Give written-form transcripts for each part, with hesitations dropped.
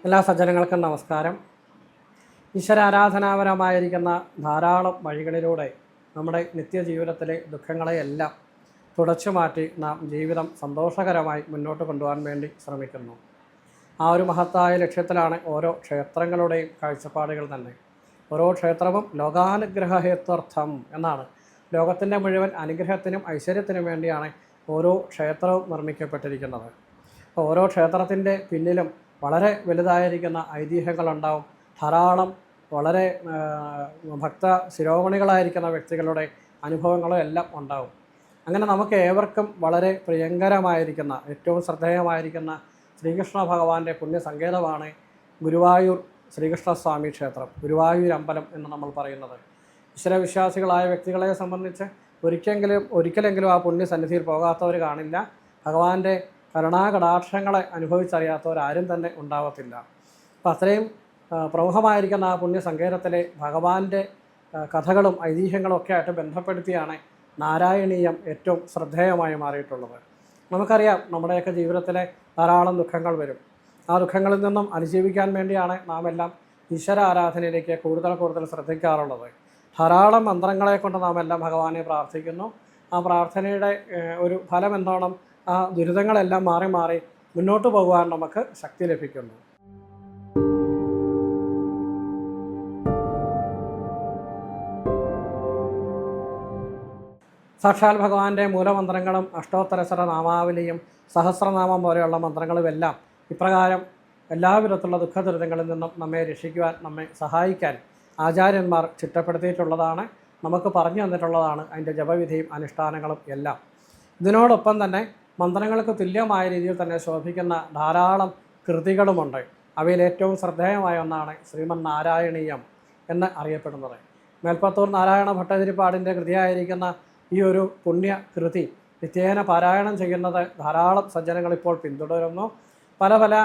എല്ലാ സജ്ജനങ്ങൾക്കും നമസ്കാരം. ഈശ്വരാരാധനാപരമായിരിക്കുന്ന ധാരാളം വഴികളിലൂടെ നമ്മുടെ നിത്യജീവിതത്തിലെ ദുഃഖങ്ങളെയെല്ലാം തുടച്ചു മാറ്റി നാം ജീവിതം സന്തോഷകരമായി മുന്നോട്ട് കൊണ്ടുപോകാൻ വേണ്ടി ശ്രമിക്കുന്നു. ആ ഒരു മഹത്തായ ലക്ഷ്യത്തിലാണ് ഓരോ ക്ഷേത്രങ്ങളുടെയും കാഴ്ചപ്പാടുകൾ തന്നെ. ഓരോ ക്ഷേത്രവും ലോകാനുഗ്രഹേത്വർത്ഥം എന്നാണ്. ലോകത്തിൻ്റെ മുഴുവൻ അനുഗ്രഹത്തിനും ഐശ്വര്യത്തിനും വേണ്ടിയാണ് ഓരോ ക്ഷേത്രവും നിർമ്മിക്കപ്പെട്ടിരിക്കുന്നത്. ഓരോ ക്ഷേത്രത്തിൻ്റെ പിന്നിലും വളരെ വലുതായിരിക്കുന്ന ഐതിഹ്യങ്ങളുണ്ടാവും. ധാരാളം വളരെ ഭക്ത ശിരോമണികളായിരിക്കുന്ന വ്യക്തികളുടെ അനുഭവങ്ങളും എല്ലാം ഉണ്ടാവും. അങ്ങനെ നമുക്ക് ഏവർക്കും വളരെ പ്രിയങ്കരമായിരിക്കുന്ന ഏറ്റവും ശ്രദ്ധേയമായിരിക്കുന്ന ശ്രീകൃഷ്ണ ഭഗവാന്റെ പുണ്യസങ്കേതമാണ് ഗുരുവായൂർ ശ്രീകൃഷ്ണസ്വാമി ക്ഷേത്രം, ഗുരുവായൂർ അമ്പലം എന്ന് നമ്മൾ പറയുന്നത്. ഈശ്വരവിശ്വാസികളായ വ്യക്തികളെ സംബന്ധിച്ച് ഒരിക്കലെങ്കിലും ആ പുണ്യസന്നിധിയിൽ പോകാത്തവർ കാണില്ല. ഭഗവാന്റെ കരുണാകടാക്ഷങ്ങളെ അനുഭവിച്ചറിയാത്തവരാരും തന്നെ ഉണ്ടാവത്തില്ല. അപ്പം അത്രയും പ്രമുഖമായിരിക്കുന്ന ആ പുണ്യസങ്കേതത്തിലെ ഭഗവാന്റെ കഥകളും ഐതിഹ്യങ്ങളും ഒക്കെ ആയിട്ട് ബന്ധപ്പെടുത്തിയാണ് നാരായണീയം ഏറ്റവും ശ്രദ്ധേയമായി മാറിയിട്ടുള്ളത്. നമുക്കറിയാം, നമ്മുടെയൊക്കെ ജീവിതത്തിലെ ധാരാളം ദുഃഖങ്ങൾ വരും. ആ ദുഃഖങ്ങളിൽ നിന്നും അതിജീവിക്കാൻ വേണ്ടിയാണ് നാം എല്ലാം ഈശ്വര ആരാധനയിലേക്ക് കൂടുതൽ ശ്രദ്ധിക്കാറുള്ളത്. ധാരാളം മന്ത്രങ്ങളെ കൊണ്ട് നാം എല്ലാം ഭഗവാനെ പ്രാർത്ഥിക്കുന്നു. ആ പ്രാർത്ഥനയുടെ ഒരു ഫലം എന്നോണം ആ ദുരിതങ്ങളെല്ലാം മാറി മുന്നോട്ട് പോകുവാൻ നമുക്ക് ശക്തി ലഭിക്കുന്നു. സാക്ഷാൽ ഭഗവാന്റെ മൂലമന്ത്രങ്ങളും അഷ്ടോത്തരസ്വര നാമാവലിയും സഹസ്രനാമം പോലെയുള്ള മന്ത്രങ്ങളുമെല്ലാം ഇപ്രകാരം എല്ലാവിധത്തിലുള്ള ദുഃഖദുരിതങ്ങളിൽ നിന്നും നമ്മെ രക്ഷിക്കുവാൻ, നമ്മെ സഹായിക്കാൻ ആചാര്യന്മാർ ചിട്ടപ്പെടുത്തിയിട്ടുള്ളതാണ്, നമുക്ക് പറഞ്ഞു തന്നിട്ടുള്ളതാണ്. അതിൻ്റെ ജപവിധിയും അനുഷ്ഠാനങ്ങളും എല്ലാം. ഇതിനോടൊപ്പം തന്നെ മന്ത്രങ്ങൾക്ക് തുല്യമായ രീതിയിൽ തന്നെ ശോഭിക്കുന്ന ധാരാളം കൃതികളുമുണ്ട്. അവയിൽ ഏറ്റവും ശ്രദ്ധേയമായ ഒന്നാണ് ശ്രീമൻ നാരായണീയം എന്ന് അറിയപ്പെടുന്നത്. മേൽപ്പത്തൂർ നാരായണ ഭട്ടതിരിപ്പാടിൻ്റെ കൃതിയായിരിക്കുന്ന ഈ ഒരു പുണ്യകൃതി നിത്യേന പാരായണം ചെയ്യുന്നത് ധാരാളം സജ്ജനങ്ങൾ ഇപ്പോൾ പിന്തുടരുന്നു. പല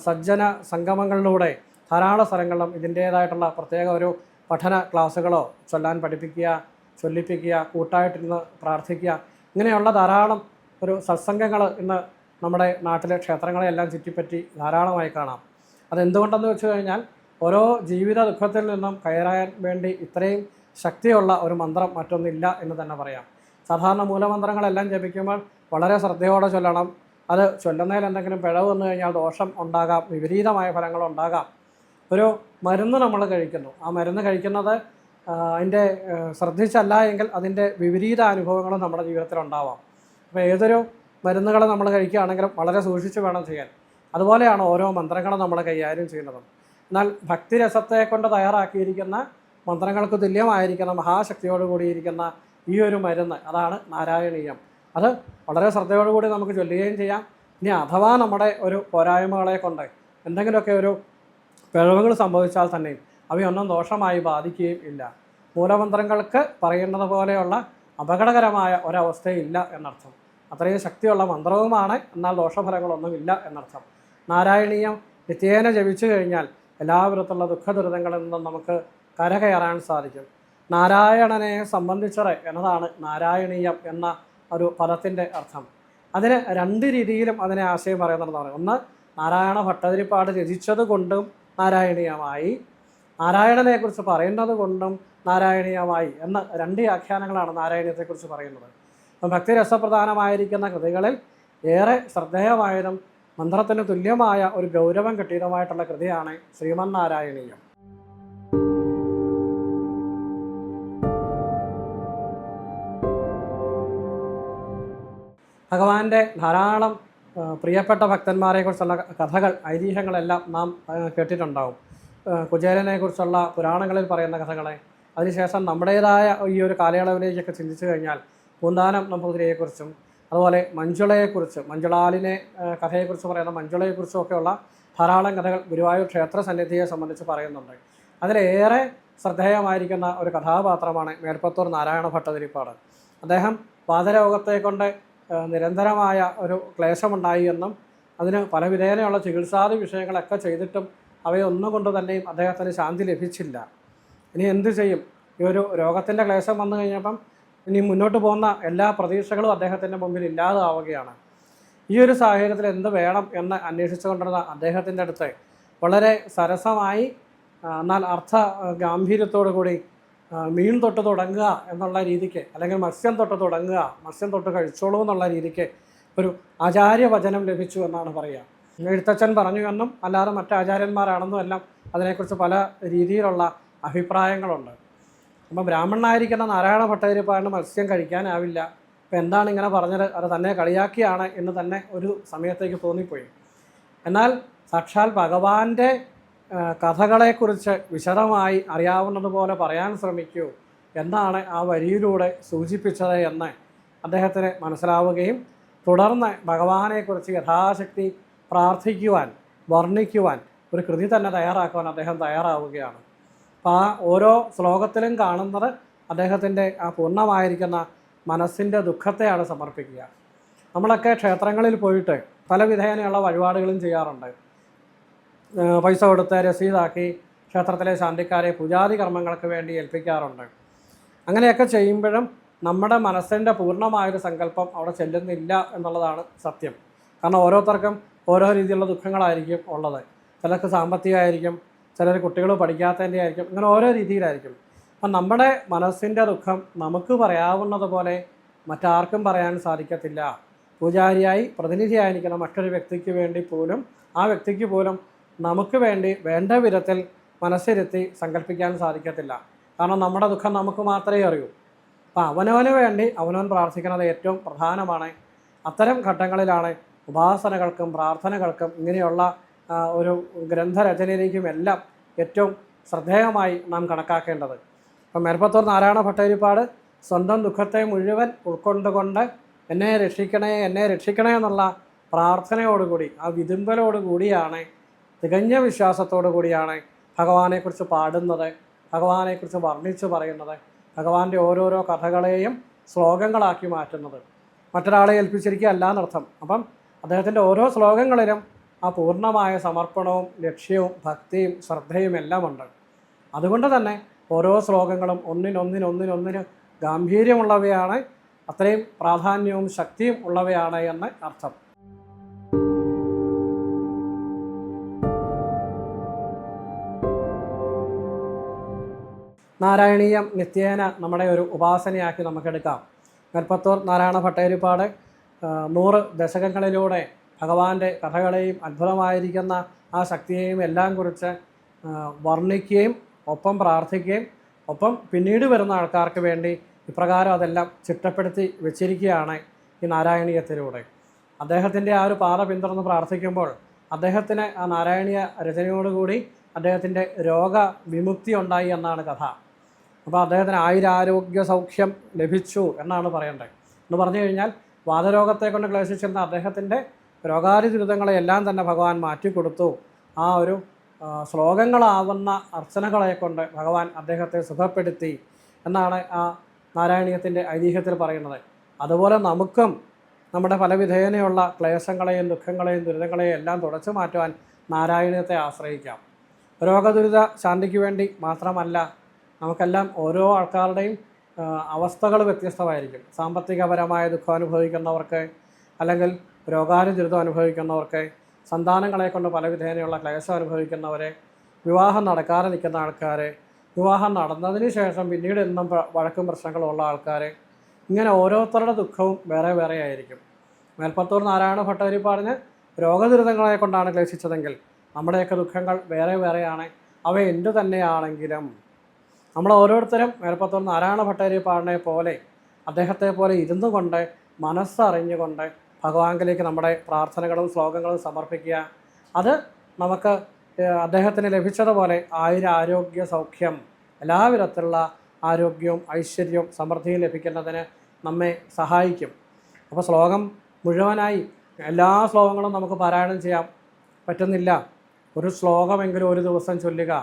സജ്ജന സംഗമങ്ങളിലൂടെ ധാരാളം സ്ഥലങ്ങളിലും ഇതിൻ്റേതായിട്ടുള്ള പ്രത്യേക ഒരു പഠന ക്ലാസ്സുകളോ ചൊല്ലിപ്പിക്കുക, കൂട്ടായിട്ടിരുന്ന് പ്രാർത്ഥിക്കുക, ഇങ്ങനെയുള്ള ധാരാളം ഒരു സത്സംഗങ്ങൾ ഇന്ന് നമ്മുടെ നാട്ടിലെ ക്ഷേത്രങ്ങളെയെല്ലാം ചുറ്റിപ്പറ്റി ധാരാളമായി കാണാം. അതെന്തുകൊണ്ടെന്ന് വെച്ച് കഴിഞ്ഞാൽ ഓരോ ജീവിത ദുഃഖത്തിൽ നിന്നും കയറാൻ വേണ്ടി ഇത്രയും ശക്തിയുള്ള ഒരു മന്ത്രം മറ്റൊന്നില്ല എന്ന് തന്നെ പറയാം. സാധാരണ മൂലമന്ത്രങ്ങളെല്ലാം ജപിക്കുമ്പോൾ വളരെ ശ്രദ്ധയോടെ ചൊല്ലണം. അത് ചൊല്ലുന്നതിൽ എന്തെങ്കിലും പിഴവ് വന്നു കഴിഞ്ഞാൽ ദോഷം ഉണ്ടാകാം, വിപരീതമായ ഫലങ്ങളുണ്ടാകാം. ഒരു മരുന്ന് നമ്മൾ കഴിക്കുന്നു, ആ മരുന്ന് കഴിക്കുന്നത് അതിൻ്റെ ശ്രദ്ധിച്ചല്ല എങ്കിൽ അതിൻ്റെ വിപരീത അനുഭവങ്ങളും നമ്മുടെ ജീവിതത്തിലുണ്ടാവാം. അപ്പോൾ ഏതൊരു മരുന്നുകൾ നമ്മൾ കഴിക്കുകയാണെങ്കിലും വളരെ സൂക്ഷിച്ച് വേണം ചെയ്യാൻ. അതുപോലെയാണ് ഓരോ മന്ത്രങ്ങളും നമ്മൾ കൈകാര്യം ചെയ്യുന്നതും. എന്നാൽ ഭക്തിരസത്തെ കൊണ്ട് തയ്യാറാക്കിയിരിക്കുന്ന മന്ത്രങ്ങൾക്ക് തുല്യമായിരിക്കുന്ന മഹാശക്തിയോട് കൂടിയിരിക്കുന്ന ഈ ഒരു മരുന്ന്, അതാണ് നാരായണീയം. അത് വളരെ ശ്രദ്ധയോടുകൂടി നമുക്ക് ചൊല്ലുകയും ചെയ്യാം. ഇനി അഥവാ നമ്മുടെ ഒരു പോരായ്മകളെ കൊണ്ട് എന്തെങ്കിലുമൊക്കെ ഒരു പിഴവുകൾ സംഭവിച്ചാൽ തന്നെയും അവയൊന്നും ദോഷമായി ബാധിക്കുകയും ഇല്ല. മൂലമന്ത്രങ്ങൾക്ക് പറയുന്നത് പോലെയുള്ള അപകടകരമായ ഒരവസ്ഥയില്ല എന്നർത്ഥം. അത്രയും ശക്തിയുള്ള മന്ത്രവുമാണ്, എന്നാൽ ദോഷഫലങ്ങളൊന്നുമില്ല എന്നർത്ഥം. നാരായണീയം നിത്യേന ജപിച്ചു കഴിഞ്ഞാൽ എല്ലാവിധത്തിലുള്ള ദുഃഖദുരിതങ്ങളിൽ നിന്നും നമുക്ക് കരകയറാൻ സാധിക്കും. നാരായണനെ സംബന്ധിച്ചത് എന്നതാണ് നാരായണീയം എന്ന ഒരു പദത്തിൻ്റെ അർത്ഥം. അതിന് രണ്ട് രീതിയിലും അതിനെ ആശയം പറയുന്നതാണ്. ഒന്ന്, നാരായണ ഭട്ടതിരിപ്പാട് രചിച്ചത് കൊണ്ടും നാരായണീയമായി, നാരായണനെക്കുറിച്ച് പറയുന്നത് കൊണ്ടും നാരായണീയമായി എന്ന രണ്ട് വ്യാഖ്യാനങ്ങളാണ് നാരായണീയത്തെക്കുറിച്ച് പറയുന്നത്. അപ്പം ഭക്തിരസപ്രധാനമായിരിക്കുന്ന കൃതികളിൽ ഏറെ ശ്രദ്ധേയമായതും മന്ത്രത്തിന് തുല്യമായ ഒരു ഗൗരവം കിട്ടിയതുമായിട്ടുള്ള കൃതിയാണ് ശ്രീമൻ നാരായണീയം. ഭഗവാന്റെ ധാരാളം പ്രിയപ്പെട്ട ഭക്തന്മാരെക്കുറിച്ചുള്ള കഥകൾ, ഐതിഹ്യങ്ങളെല്ലാം നാം കേട്ടിട്ടുണ്ടാവും. കുചേലനെക്കുറിച്ചുള്ള പുരാണങ്ങളിൽ പറയുന്ന കഥകളെ, അതിനുശേഷം നമ്മുടേതായ ഈ ഒരു കാലയളവിലേക്കൊക്കെ ചിന്തിച്ചു കഴിഞ്ഞാൽ പൂന്താനം നമ്പൂതിരിയെക്കുറിച്ചും അതുപോലെ മഞ്ജുളാലിനെ കഥയെക്കുറിച്ച് പറയുന്ന മഞ്ജുളയെക്കുറിച്ചും ഒക്കെയുള്ള ധാരാളം കഥകൾ ഗുരുവായൂർ ക്ഷേത്ര സന്നിധിയെ സംബന്ധിച്ച് പറയുന്നുണ്ട്. അതിലേറെ ശ്രദ്ധേയമായിരിക്കുന്ന ഒരു കഥാപാത്രമാണ് മേൽപ്പത്തൂർ നാരായണ ഭട്ടതിരിപ്പാട്. അദ്ദേഹം വാതരോഗത്തെ കൊണ്ട് നിരന്തരമായ ഒരു ക്ലേശമുണ്ടായി എന്നും അതിന് പല വിധേനയുള്ള ചികിത്സാദി വിഷയങ്ങളൊക്കെ ചെയ്തിട്ടും അവയൊന്നും കൊണ്ട് തന്നെയും അദ്ദേഹത്തിന് ശാന്തി ലഭിച്ചില്ല. ഇനി എന്ത് ചെയ്യും? ഈ ഒരു രോഗത്തിൻ്റെ ക്ലേശം വന്നു കഴിഞ്ഞപ്പം ഇനി മുന്നോട്ട് പോകുന്ന എല്ലാ പ്രതീക്ഷകളും അദ്ദേഹത്തിൻ്റെ മുമ്പിൽ ഇല്ലാതാവുകയാണ്. ഈ ഒരു സാഹചര്യത്തിൽ എന്ത് വേണം എന്ന് അന്വേഷിച്ചുകൊണ്ടിരുന്ന അദ്ദേഹത്തിൻ്റെ അടുത്ത് വളരെ സരസമായി എന്നാൽ അർത്ഥ ഗാംഭീര്യത്തോടു കൂടി മീൻ തൊട്ട് തുടങ്ങുക എന്നുള്ള രീതിക്ക്, അല്ലെങ്കിൽ മത്സ്യം തൊട്ട് തുടങ്ങുക, മത്സ്യം തൊട്ട് കഴിച്ചോളൂ എന്നുള്ള രീതിക്ക് ഒരു ആചാര്യവചനം ലഭിച്ചു എന്നാണ് പറയുക. എഴുത്തച്ഛൻ പറഞ്ഞു എന്നും അല്ലാതെ മറ്റ് ആചാര്യന്മാരാണെന്നും എല്ലാം അതിനെക്കുറിച്ച് പല രീതിയിലുള്ള അഭിപ്രായങ്ങളുണ്ട്. അപ്പോൾ ബ്രാഹ്മണനായിരിക്കുന്ന നാരായണ ഭട്ടതിരിപ്പാടിന് മത്സ്യം കഴിക്കാനാവില്ല. അപ്പോൾ എന്താണ് ഇങ്ങനെ പറഞ്ഞത്, അത് തന്നെ കളിയാക്കിയാണ് എന്ന് തന്നെ ഒരു സമയത്തേക്ക് തോന്നിപ്പോയി. എന്നാൽ സാക്ഷാൽ ഭഗവാന്റെ കഥകളെക്കുറിച്ച് വിശദമായി അറിയാവുന്നതുപോലെ പറയാൻ ശ്രമിക്കൂ എന്നാണ് ആ വരിയിലൂടെ സൂചിപ്പിച്ചത് എന്ന് അദ്ദേഹത്തിന് മനസ്സിലാവുകയും തുടർന്ന് ഭഗവാനെക്കുറിച്ച് യഥാശക്തി പ്രാർത്ഥിക്കുവാൻ, വർണ്ണിക്കുവാൻ ഒരു കൃതി തന്നെ തയ്യാറാക്കുവാൻ അദ്ദേഹം തയ്യാറാവുകയാണ്. അപ്പോൾ ആ ഓരോ ശ്ലോകത്തിലും കാണുന്നത് അദ്ദേഹത്തിൻ്റെ ആ പൂർണ്ണമായിരിക്കുന്ന മനസ്സിൻ്റെ ദുഃഖത്തെയാണ് സമർപ്പിക്കുക. നമ്മളൊക്കെ ക്ഷേത്രങ്ങളിൽ പോയിട്ട് പല വിധേനയുള്ള വഴിപാടുകളും ചെയ്യാറുണ്ട്. പൈസ കൊടുത്ത് രസീതാക്കി ക്ഷേത്രത്തിലെ ശാന്തിക്കാരെ പൂജാതി കർമ്മങ്ങൾക്ക് വേണ്ടി ഏൽപ്പിക്കാറുണ്ട്. അങ്ങനെയൊക്കെ ചെയ്യുമ്പോഴും നമ്മുടെ മനസ്സിൻ്റെ പൂർണ്ണമായൊരു സങ്കല്പം അവിടെ ചെല്ലുന്നില്ല എന്നുള്ളതാണ് സത്യം. കാരണം ഓരോരുത്തർക്കും ഓരോ രീതിയിലുള്ള ദുഃഖങ്ങളായിരിക്കും ഉള്ളത്. ചിലർക്ക് സാമ്പത്തികമായിരിക്കും, ചിലർ കുട്ടികൾ പഠിക്കാത്തതിൻ്റെ ആയിരിക്കും, ഇങ്ങനെ ഓരോ രീതിയിലായിരിക്കും. അപ്പം നമ്മുടെ മനസ്സിൻ്റെ ദുഃഖം നമുക്ക് പറയാവുന്നതുപോലെ മറ്റാർക്കും പറയാൻ സാധിക്കത്തില്ല. പൂജാരിയായി പ്രതിനിധിയായിരിക്കുന്ന മറ്റൊരു വ്യക്തിക്ക് വേണ്ടി പോലും, ആ വ്യക്തിക്ക് പോലും നമുക്ക് വേണ്ടി വേണ്ട വിധത്തിൽ മനസ്സിരുത്തി സങ്കല്പിക്കാൻ സാധിക്കത്തില്ല. കാരണം നമ്മുടെ ദുഃഖം നമുക്ക് മാത്രമേ അറിയൂ. അപ്പം അവനവന് വേണ്ടി അവനവൻ പ്രാർത്ഥിക്കുന്നത് ഏറ്റവും പ്രധാനമാണ്. അത്തരം ഘട്ടങ്ങളിലാണ് ഉപാസനകൾക്കും പ്രാർത്ഥനകൾക്കും ഇങ്ങനെയുള്ള ഒരു ഗ്രന്ഥരചനയിലേക്കും എല്ലാം ഏറ്റവും ശ്രദ്ധേയമായി നാം കണക്കാക്കേണ്ടത്. അപ്പം മേൽപ്പത്തൂർ നാരായണ ഭട്ടതിരിപ്പാട് സ്വന്തം ദുഃഖത്തെ മുഴുവൻ ഉൾക്കൊണ്ടുകൊണ്ട് എന്നെ രക്ഷിക്കണേ, എന്നെ രക്ഷിക്കണേ എന്നുള്ള പ്രാർത്ഥനയോടുകൂടി, ആ വിതുമ്പലോടുകൂടിയാണ്, തികഞ്ഞ വിശ്വാസത്തോടു കൂടിയാണ് ഭഗവാനെക്കുറിച്ച് പാടുന്നത്, ഭഗവാനെക്കുറിച്ച് വർണ്ണിച്ച് പറയുന്നത്, ഭഗവാന്റെ ഓരോരോ കഥകളെയും ശ്ലോകങ്ങളാക്കി മാറ്റുന്നത്. മറ്റൊരാളെ ഏൽപ്പിച്ചിരിക്കുകയല്ല എന്നർത്ഥം. അപ്പം അദ്ദേഹത്തിൻ്റെ ഓരോ ശ്ലോകങ്ങളിലും ആ പൂർണ്ണമായ സമർപ്പണവും ലക്ഷ്യവും ഭക്തിയും ശ്രദ്ധയും എല്ലാം ഉണ്ട്. അതുകൊണ്ട് തന്നെ ഓരോ ശ്ലോകങ്ങളും ഒന്നിനൊന്നിന് ഗാംഭീര്യമുള്ളവയാണ്, അത്രയും പ്രാധാന്യവും ശക്തിയും ഉള്ളവയാണ് എന്ന് അർത്ഥം. നാരായണീയം നിത്യേന നമ്മുടെ ഒരു ഉപാസനയാക്കി നമുക്കെടുക്കാം. മേൽപ്പത്തൂർ നാരായണ ഭട്ടതിരിപ്പാട് 100 ദശകങ്ങളിലൂടെ ഭഗവാന്റെ കഥകളെയും അത്ഭുതമായിരിക്കുന്ന ആ ശക്തിയെയും എല്ലാം കുറിച്ച് വർണ്ണിക്കുകയും ഒപ്പം പ്രാർത്ഥിക്കുകയും ഒപ്പം പിന്നീട് വരുന്ന ആൾക്കാർക്ക് വേണ്ടി ഇപ്രകാരം അതെല്ലാം ചിട്ടപ്പെടുത്തി വെച്ചിരിക്കുകയാണ് ഈ നാരായണീയത്തിലൂടെ. അദ്ദേഹത്തിൻ്റെ ആ ഒരു പാത പിന്തുടർന്ന് പ്രാർത്ഥിക്കുമ്പോൾ അദ്ദേഹത്തിന് ആ നാരായണീയ രചനയോടുകൂടി അദ്ദേഹത്തിൻ്റെ രോഗവിമുക്തി ഉണ്ടായി എന്നാണ് കഥ. അപ്പോൾ അദ്ദേഹത്തിന് ആയുരാരോഗ്യ സൗഖ്യം ലഭിച്ചു എന്നാണ് പറയേണ്ടത്. എന്ന് പറഞ്ഞു കഴിഞ്ഞാൽ വാതരോഗത്തെ കൊണ്ട് ക്ലേശിച്ചിരുന്ന അദ്ദേഹത്തിൻ്റെ രോഗാതി ദുരിതങ്ങളെയെല്ലാം തന്നെ ഭഗവാൻ മാറ്റിക്കൊടുത്തു. ആ ഒരു ശ്ലോകങ്ങളാവുന്ന അർച്ചനകളെ കൊണ്ട് ഭഗവാൻ അദ്ദേഹത്തെ സുഖപ്പെടുത്തി എന്നാണ് ആ നാരായണീയത്തിൻ്റെ ഐതിഹ്യത്തിൽ പറയുന്നത്. അതുപോലെ നമുക്കും നമ്മുടെ പല വിധേനയുള്ള ക്ലേശങ്ങളെയും ദുഃഖങ്ങളെയും ദുരിതങ്ങളെയും എല്ലാം തുടച്ചു മാറ്റുവാൻ നാരായണീയത്തെ ആശ്രയിക്കാം. രോഗദുരിത ശാന്തിക്ക് വേണ്ടി മാത്രമല്ല, നമുക്കെല്ലാം ഓരോ ആൾക്കാരുടെയും അവസ്ഥകൾ വ്യത്യസ്തമായിരിക്കും. സാമ്പത്തികപരമായ ദുഃഖം അനുഭവിക്കുന്നവർക്ക്, അല്ലെങ്കിൽ രോഗാതി ദുരിതം അനുഭവിക്കുന്നവർക്ക്, സന്താനങ്ങളെ കൊണ്ട് പല വിധേനയുള്ള ക്ലേശം അനുഭവിക്കുന്നവരെ, വിവാഹം നടക്കാതെ നിൽക്കുന്ന ആൾക്കാർ, വിവാഹം നടന്നതിന് ശേഷം പിന്നീട് എന്നും വഴക്കും പ്രശ്നങ്ങളുള്ള ആൾക്കാർ, ഇങ്ങനെ ഓരോരുത്തരുടെ ദുഃഖവും വേറെ വേറെ ആയിരിക്കും. മേൽപ്പത്തൂർ നാരായണ ഭട്ടതിരിപ്പാടിന് രോഗദുരിതങ്ങളെ കൊണ്ടാണ് ക്ലേശിച്ചതെങ്കിൽ നമ്മുടെയൊക്കെ ദുഃഖങ്ങൾ വേറെ വേറെയാണ്. അവ എന്തു തന്നെയാണെങ്കിലും നമ്മൾ ഓരോരുത്തരും മേൽപ്പത്തൂർ നാരായണ ഭട്ടതിരിപ്പാടിനെ പോലെ, അദ്ദേഹത്തെ പോലെ ഇരുന്നു കൊണ്ട് മനസ്സറിഞ്ഞുകൊണ്ട് ഭഗവാനിലേക്ക് നമ്മുടെ പ്രാർത്ഥനകളും ശ്ലോകങ്ങളും സമർപ്പിക്കുക. അത് നമുക്ക് അദ്ദേഹത്തിന് ലഭിച്ചതുപോലെ ആരോഗ്യ സൗഖ്യം, എല്ലാവിധത്തിലുള്ള ആരോഗ്യവും ഐശ്വര്യവും സമൃദ്ധിയും ലഭിക്കുന്നതിന് നമ്മെ സഹായിക്കും. അപ്പോൾ ശ്ലോകം മുഴുവനായി എല്ലാ ശ്ലോകങ്ങളും നമുക്ക് പാരായണം ചെയ്യാൻ പറ്റുന്നില്ല. ഒരു ശ്ലോകമെങ്കിലും ഒരു ദിവസം ചൊല്ലുക.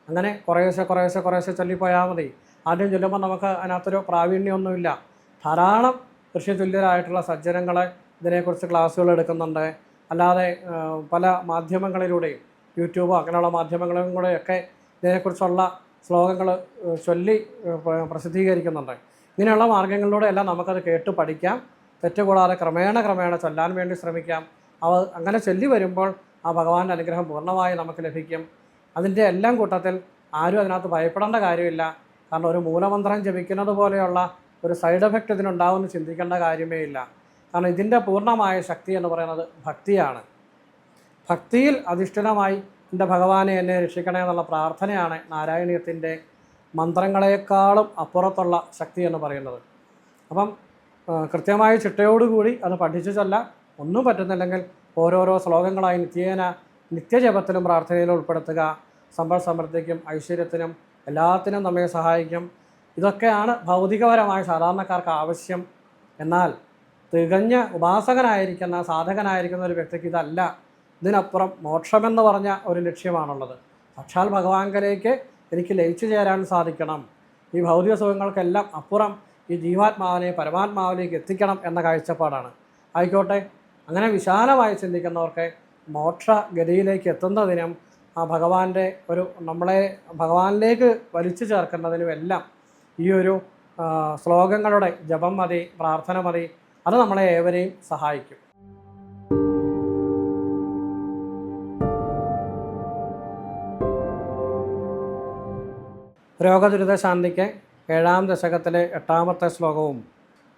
അങ്ങനെ കുറേശ്ശെ ചൊല്ലിപ്പോയാൽ മതി. ആദ്യം ചൊല്ലുമ്പോൾ നമുക്ക് അതിനകത്തൊരു പ്രാവീണ്യമൊന്നുമില്ല. ധാരാളം ഋഷ്യതുല്യരായിട്ടുള്ള സജ്ജനങ്ങളെ ഇതിനെക്കുറിച്ച് ക്ലാസ്സുകൾ എടുക്കുന്നുണ്ട്. അല്ലാതെ പല മാധ്യമങ്ങളിലൂടെയും യൂട്യൂബോ അങ്ങനെയുള്ള മാധ്യമങ്ങളിലും കൂടെയൊക്കെ ഇതിനെക്കുറിച്ചുള്ള ശ്ലോകങ്ങൾ ചൊല്ലി പ്രസിദ്ധീകരിക്കുന്നുണ്ട്. ഇങ്ങനെയുള്ള മാർഗ്ഗങ്ങളിലൂടെ എല്ലാം നമുക്കത് കേട്ട് പഠിക്കാം. തെറ്റുകൂടാതെ ക്രമേണ ചൊല്ലാൻ വേണ്ടി ശ്രമിക്കാം. അങ്ങനെ ചൊല്ലി വരുമ്പോൾ ആ ഭഗവാന്റെ അനുഗ്രഹം പൂർണ്ണമായി നമുക്ക് ലഭിക്കും. അതിൻ്റെ എല്ലാം കൂട്ടത്തിൽ ആരും അതിനകത്ത് ഭയപ്പെടേണ്ട കാര്യമില്ല. കാരണം ഒരു മൂലമന്ത്രം ജപിക്കുന്നത് പോലെയുള്ള ഒരു സൈഡ് എഫക്റ്റ് ഇതിനുണ്ടാവുമെന്ന് ചിന്തിക്കേണ്ട കാര്യമേ ഇല്ല. കാരണം ഇതിൻ്റെ പൂർണ്ണമായ ശക്തി എന്ന് പറയുന്നത് ഭക്തിയാണ്. ഭക്തിയിൽ അധിഷ്ഠിതമായി എൻ്റെ ഭഗവാനെ എന്നെ രക്ഷിക്കണേ എന്നുള്ള പ്രാർത്ഥനയാണ് നാരായണീയത്തിൻ്റെ മന്ത്രങ്ങളെക്കാളും അപ്പുറത്തുള്ള ശക്തി എന്ന് പറയുന്നത്. അപ്പം കൃത്യമായ ചിട്ടയോടുകൂടി അത് പഠിച്ചു ചൊല്ലാം. ഒന്നും പറ്റുന്നില്ലെങ്കിൽ ഓരോരോ ശ്ലോകങ്ങളായി നിത്യജപത്തിലും പ്രാർത്ഥനയിലും ഉൾപ്പെടുത്തുക. സമ്പൽ സമൃദ്ധിക്കും ഐശ്വര്യത്തിനും എല്ലാത്തിനും നമ്മെ സഹായിക്കും. ഇതൊക്കെയാണ് ഭൗതികപരമായ സാധാരണക്കാർക്ക് ആവശ്യം. എന്നാൽ തികഞ്ഞ ഉപാസകനായിരിക്കുന്ന സാധകനായിരിക്കുന്ന ഒരു വ്യക്തിക്ക് ഇതല്ല. ഇതിനപ്പുറം മോക്ഷമെന്ന് പറഞ്ഞ ഒരു ലക്ഷ്യമാണുള്ളത്. സാക്ഷാൽ ഭഗവാങ്കലേക്ക് എനിക്ക് ലയിച്ചു ചേരാൻ സാധിക്കണം. ഈ ഭൗതിക സുഖങ്ങൾക്കെല്ലാം അപ്പുറം ഈ ജീവാത്മാവിനെ പരമാത്മാവിലേക്ക് എത്തിക്കണം എന്ന കാഴ്ചപ്പാടാണ്. ആയിക്കോട്ടെ, അങ്ങനെ വിശാലമായി ചിന്തിക്കുന്നവർക്ക് മോക്ഷഗതിയിലേക്ക് എത്തുന്നതിനും ആ ഭഗവാന്റെ നമ്മളെ ഭഗവാനിലേക്ക് വലിച്ചു ചേർക്കുന്നതിനും എല്ലാം ഈ ഒരു ശ്ലോകങ്ങളുടെ ജപം മതി, പ്രാർത്ഥന മതി. അത് നമ്മളെ ഏവരെയും സഹായിക്കും. രോഗദുരിത ശാന്തിക്ക് 7-ാം ദശകത്തിലെ 8-ാമത്തെ ശ്ലോകവും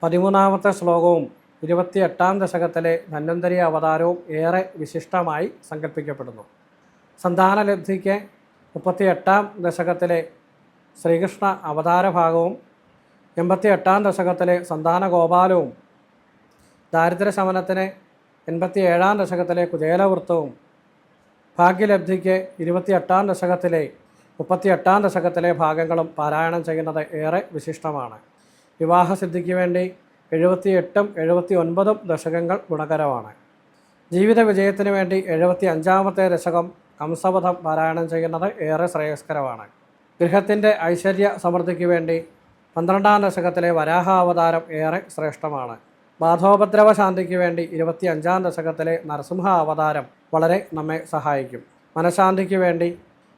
13-ാമത്തെ ശ്ലോകവും 28-ാം ദശകത്തിലെ ധന്വന്തരി അവതാരവും ഏറെ വിശിഷ്ടമായി സങ്കല്പിക്കപ്പെടുന്നു. സന്താനലബ്ധിക്ക് 38-ാം ദശകത്തിലെ ശ്രീകൃഷ്ണ അവതാര ഭാഗവും 88-ാം ദശകത്തിലെ സന്താന ഗോപാലവും, ദാരിദ്ര്യശമനത്തിന് 87-ാം ദശകത്തിലെ കുചേലവൃത്തവും, ഭാഗ്യലബ്ധിക്ക് 28-ാം ദശകത്തിലെ 38-ാം ദശകത്തിലെ ഭാഗങ്ങളും പാരായണം ചെയ്യുന്നത് ഏറെ വിശിഷ്ടമാണ്. വിവാഹസിദ്ധിക്ക് വേണ്ടി 78-ഉം 79-ഉം ദശകങ്ങൾ ഗുണകരമാണ്. ജീവിത വിജയത്തിന് വേണ്ടി 75-ാമത്തെ ദശകം കംസവധം പാരായണം ചെയ്യുന്നത് ഏറെ ശ്രേയസ്കരമാണ്. ഗൃഹത്തിൻ്റെ ഐശ്വര്യ സമൃദ്ധിക്ക് വേണ്ടി 12-ാം ദശകത്തിലെ വരാഹ അവതാരം ഏറെ ശ്രേഷ്ഠമാണ്. ബാധോപദ്രവ ശാന്തിക്ക് വേണ്ടി 25-ാം ദശകത്തിലെ നരസിംഹ അവതാരം വളരെ നമ്മെ സഹായിക്കും. മനഃശാന്തിക്ക് വേണ്ടി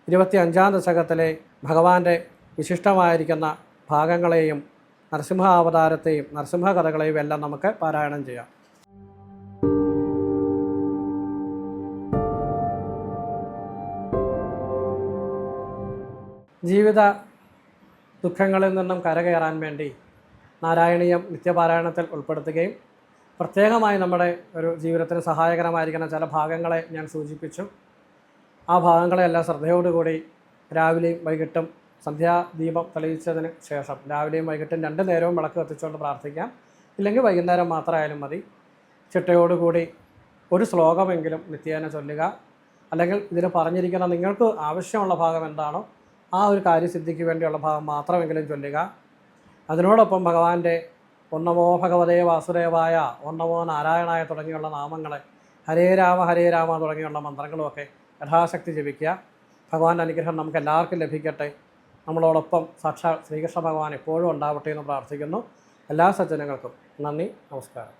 25-ാം ദശകത്തിലെ ഭഗവാന്റെ വിശിഷ്ടമായിരിക്കുന്ന ഭാഗങ്ങളെയും നരസിംഹ അവതാരത്തെയും നരസിംഹ കഥകളെയും എല്ലാം നമുക്ക് പാരായണം ചെയ്യാം. ജീവിത ദുഃഖങ്ങളിൽ നിന്നും കരകയറാൻ വേണ്ടി നാരായണീയം നിത്യപാരായണത്തിൽ ഉൾപ്പെടുത്തുകയും പ്രത്യേകമായി നമ്മുടെ ഒരു ജീവിതത്തിന് സഹായകരമായിരിക്കുന്ന ചില ഭാഗങ്ങളെ ഞാൻ സൂചിപ്പിച്ചു. ആ ഭാഗങ്ങളെല്ലാം ശ്രദ്ധയോടുകൂടി രാവിലെയും വൈകിട്ടും സന്ധ്യാദീപം തെളിയിച്ചതിന് ശേഷം രാവിലെയും വൈകിട്ടും 2 നേരവും വിളക്ക് കത്തിച്ചുകൊണ്ട് പ്രാർത്ഥിക്കാം. ഇല്ലെങ്കിൽ വൈകുന്നേരം മാത്രമായാലും മതി. ചിട്ടയോടുകൂടി ഒരു ശ്ലോകമെങ്കിലും നിത്യേന ചൊല്ലുക. അല്ലെങ്കിൽ ഇതിൽ പറഞ്ഞിരിക്കുന്ന നിങ്ങൾക്ക് ആവശ്യമുള്ള ഭാഗം എന്താണോ ആ ഒരു കാര്യസിദ്ധിക്ക് വേണ്ടിയുള്ള ഭാഗം മാത്രമെങ്കിലും ചൊല്ലുക. അതിനോടൊപ്പം ഭഗവാന്റെ ഓം നമോ ഭഗവതേ വാസുദേവായ, ഓം നമോ നാരായണായ തുടങ്ങിയുള്ള നാമങ്ങളെ, ഹരേ രാമ തുടങ്ങിയുള്ള മന്ത്രങ്ങളുമൊക്കെ യഥാശക്തി ജപിക്കുക. ഭഗവാന്റെ അനുഗ്രഹം നമുക്ക് എല്ലാവർക്കും ലഭിക്കട്ടെ. നമ്മളോടൊപ്പം സാക്ഷാൽ ശ്രീകൃഷ്ണ ഭഗവാൻ എപ്പോഴും ഉണ്ടാവട്ടെ എന്ന് പ്രാർത്ഥിക്കുന്നു. എല്ലാ സജ്ജനങ്ങൾക്കും നന്ദി, നമസ്കാരം.